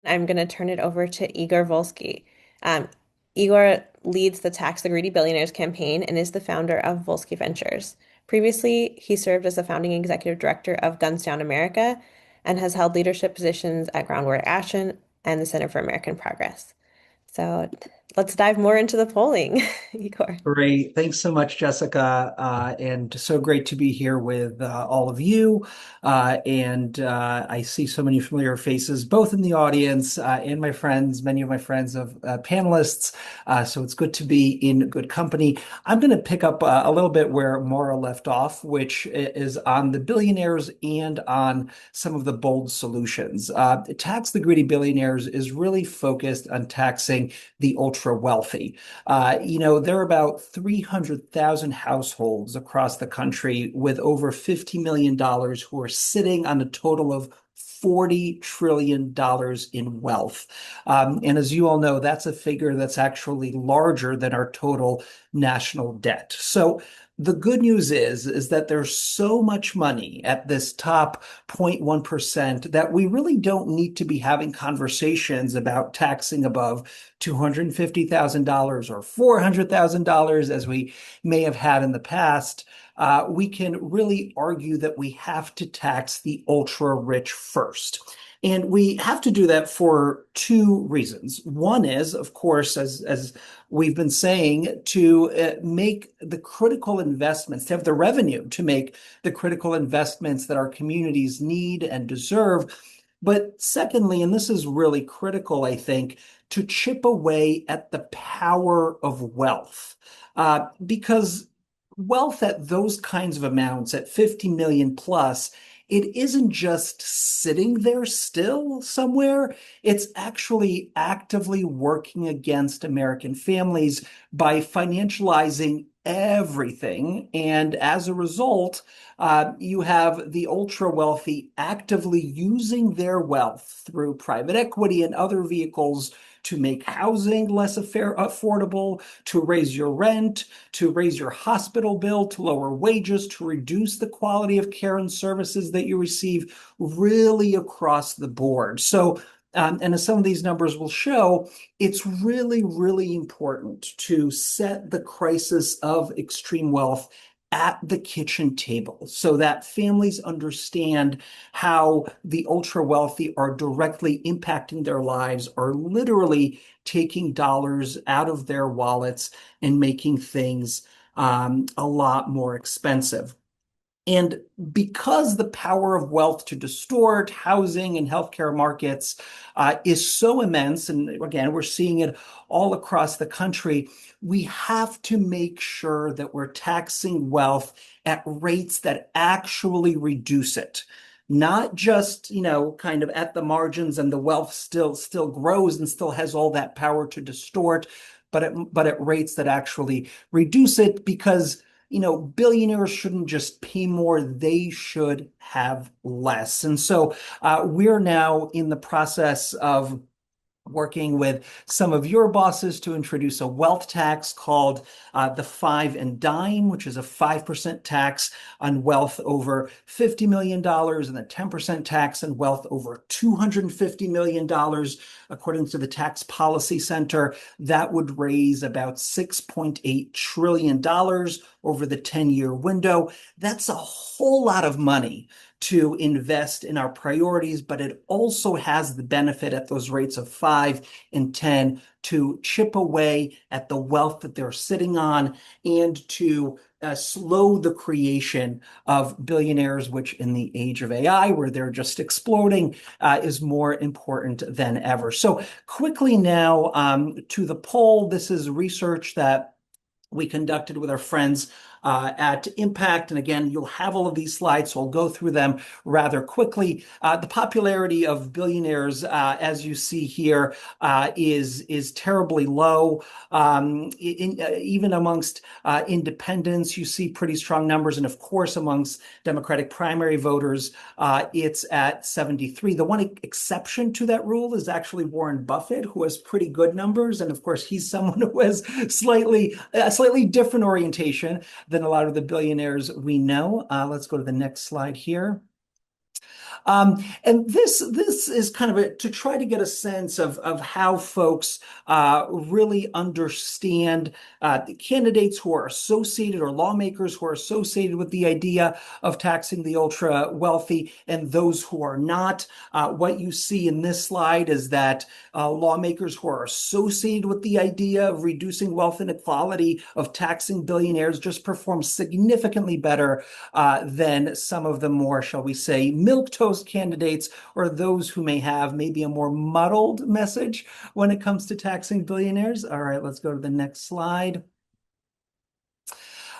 I'm going to turn it over to Igor Volsky. Um, Igor leads the Tax the Greedy Billionaires campaign and is the founder of Volsky Ventures. Previously, he served as the founding executive director of Guns Down America and has held leadership positions at Groundwater Action and the Center for American Progress. So let's dive more into the polling, Igor. Great. Thanks so much, Jessica. And so great to be here with all of you. I see so many familiar faces, both in the audience and my friends, many of my friends of panelists. So it's good to be in good company. I'm going to pick up a little bit where Maura left off, which is on the billionaires and on some of the bold solutions. Tax the Greedy Billionaires is really focused on taxing the ultra wealthy. There are about 300,000 households across the country with over $50 million who are sitting on a total of $40 trillion in wealth. And as you all know, that's a figure that's actually larger than our total national debt. So the good news is that there's so much money at this top 0.1% that we really don't need to be having conversations about taxing above $250,000 or $400,000 as we may have had in the past. We can really argue that we have to tax the ultra rich first. And we have to do that for two reasons. One is, of course, as we've been saying, to make the critical investments, to have the revenue to make the critical investments that our communities need and deserve. But secondly, and this is really critical, I think, to chip away at the power of wealth. Because wealth at those kinds of amounts, at 50 million plus, it isn't just sitting there still somewhere. It's actually actively working against American families by financializing everything. And as a result, you have the ultra wealthy actively using their wealth through private equity and other vehicles to make housing less affordable, to raise your rent, to raise your hospital bill, to lower wages, to reduce the quality of care and services that you receive, really across the board. So, and as some of these numbers will show, it's really, really important to set the crisis of extreme wealth at the kitchen table so that families understand how the ultra wealthy are directly impacting their lives, are literally taking dollars out of their wallets and making things a lot more expensive. And because the power of wealth to distort housing and healthcare markets is so immense, and again, we're seeing it all across the country, we have to make sure that we're taxing wealth at rates that actually reduce it. Not just, kind of at the margins and the wealth still grows and still has all that power to distort, but at rates that actually reduce it because billionaires shouldn't just pay more, they should have less. And so we're now in the process of working with some of your bosses to introduce a wealth tax called the five and dime, which is a 5% tax on wealth over $50 million and a 10% tax on wealth over $250 million. According to the Tax Policy Center, that would raise about $6.8 trillion over the 10-year window. That's a whole lot of money to invest in our priorities, but it also has the benefit at those rates of 5 and 10 to chip away at the wealth that they're sitting on and to slow the creation of billionaires, which in the age of AI, where they're just exploding, is more important than ever. So quickly now to the poll. This is research that we conducted with our friends at Impact. And again, you'll have all of these slides, so I'll go through them rather quickly. The popularity of billionaires, as you see here, is terribly low. Even amongst independents, you see pretty strong numbers. And of course, amongst Democratic primary voters, it's at 73. The one exception to that rule is actually Warren Buffett, who has pretty good numbers. And of course, he's someone who has a slightly different orientation than a lot of the billionaires we know. Let's go to the next slide here. And this is kind of to try to get a sense of how folks really understand the candidates who are associated or lawmakers who are associated with the idea of taxing the ultra wealthy and those who are not. What you see in this slide is that lawmakers who are associated with the idea of reducing wealth inequality, of taxing billionaires, just perform significantly better than some of the more, shall we say, milquetoast candidates or those who may have maybe a more muddled message when it comes to taxing billionaires. All right, let's go to the next slide.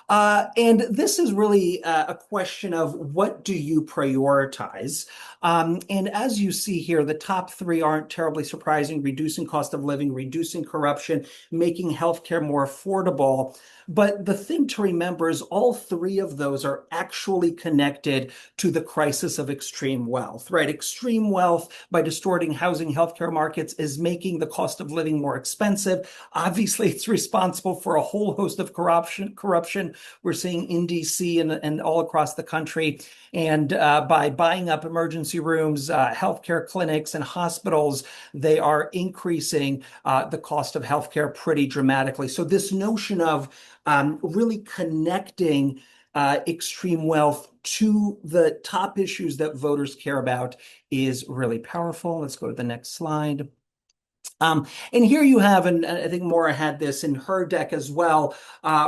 And this is really a question of what do you prioritize? And as you see here, the top three aren't terribly surprising: reducing cost of living, reducing corruption, making healthcare more affordable. But the thing to remember is all three of those are actually connected to the crisis of extreme wealth, right? Extreme wealth, by distorting housing, healthcare markets, is making the cost of living more expensive. Obviously, it's responsible for a whole host of corruption we're seeing in DC and all across the country. And by buying up emergency rooms, healthcare clinics, and hospitals, they are increasing the cost of healthcare pretty dramatically. So this notion of really connecting extreme wealth to the top issues that voters care about is really powerful. Let's go to the next slide. And here you have, and I think Maura had this in her deck as well,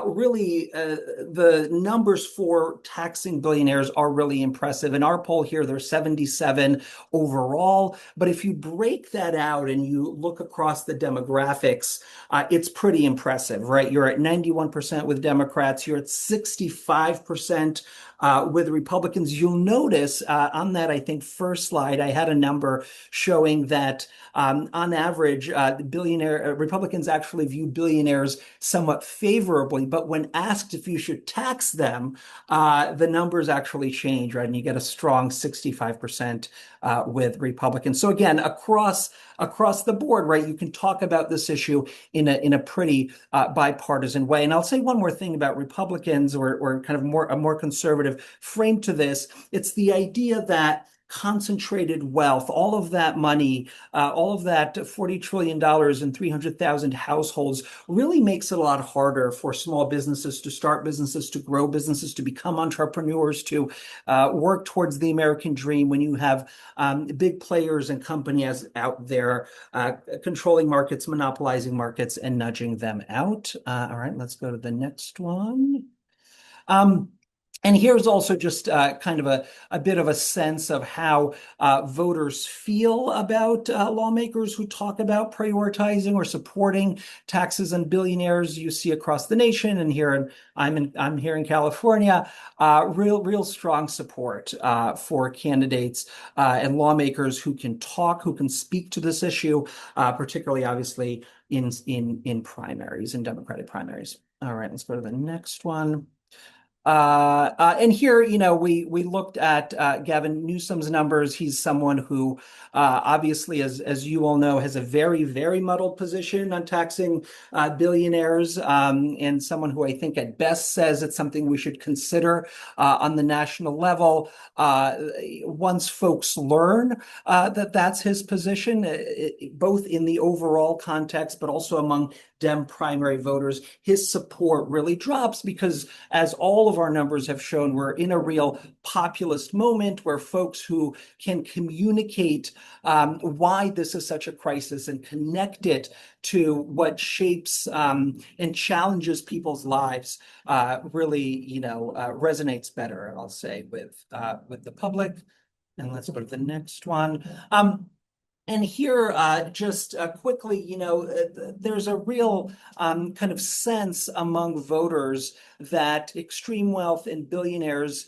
really the numbers for taxing billionaires are really impressive. In our poll here, there's 77 overall. But if you break that out and you look across the demographics, it's pretty impressive, right? You're at 91% with Democrats, you're at 65% with Republicans. You'll notice on that, I think, first slide, I had a number showing that on average, Republicans actually view billionaires somewhat favorably, but when asked if you should tax them, the numbers actually change, right? And you get a strong 65% with Republicans. So again, across the board, right, you can talk about this issue in a pretty bipartisan way. And I'll say one more thing about Republicans, or kind of a more conservative frame to this. It's the idea that concentrated wealth, all of that money, all of that $40 trillion and 300,000 households really makes it a lot harder for small businesses to start businesses, to grow businesses, to become entrepreneurs, to work towards the American dream when you have big players and companies out there controlling markets, monopolizing markets, and nudging them out. All right, let's go to the next one. And here's also just kind of a bit of a sense of how voters feel about lawmakers who talk about prioritizing or supporting taxes on billionaires. You see across the nation, and I'm here in California, real strong support for candidates and lawmakers who can talk, who can speak to this issue, particularly obviously in primaries, in Democratic primaries. All right, let's go to the next one. And here, we looked at Gavin Newsom's numbers. He's someone who, obviously, as you all know, has a very, very muddled position on taxing billionaires, and someone who I think at best says it's something we should consider on the national level. Once folks learn that that's his position, both in the overall context, but also among Dem primary voters, his support really drops because, as all of our numbers have shown, we're in a real populist moment where folks who can communicate why this is such a crisis and connect it to what shapes and challenges people's lives really, resonates better, I'll say, with the public. And let's go to the next one. And here, just quickly, there's a real kind of sense among voters that extreme wealth and billionaires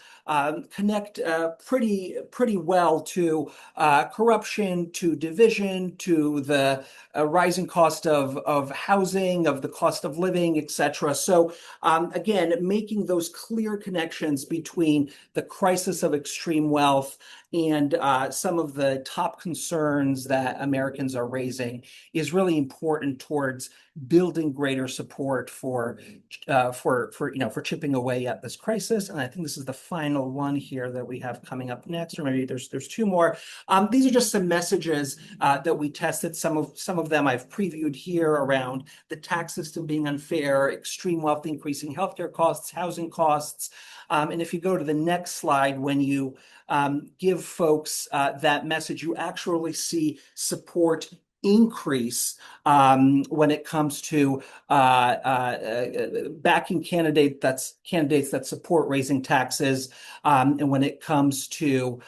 connect pretty well to corruption, to division, to the rising cost of housing, of the cost of living, etc. So again, making those clear connections between the crisis of extreme wealth and some of the top concerns that Americans are raising is really important towards building greater support for chipping away at this crisis. And I think this is the final final one here that we have coming up next, or maybe there's two more. These are just some messages that we tested. Some of them I've previewed here around the tax system being unfair, extreme wealth increasing healthcare costs, housing costs. And if you go to the next slide, when you give folks that message, you actually see support increase when it comes to backing candidates that support raising taxes, and when it comes to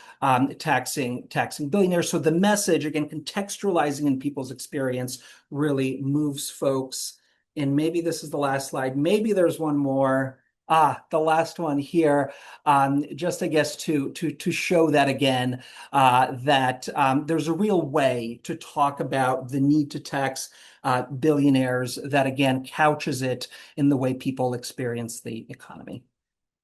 taxing billionaires. So the message, again, contextualizing in people's experience, really moves folks. And maybe this is the last slide. Maybe there's one more. The last one here, just I guess to show that again, that there's a real way to talk about the need to tax billionaires that again couches it in the way people experience the economy.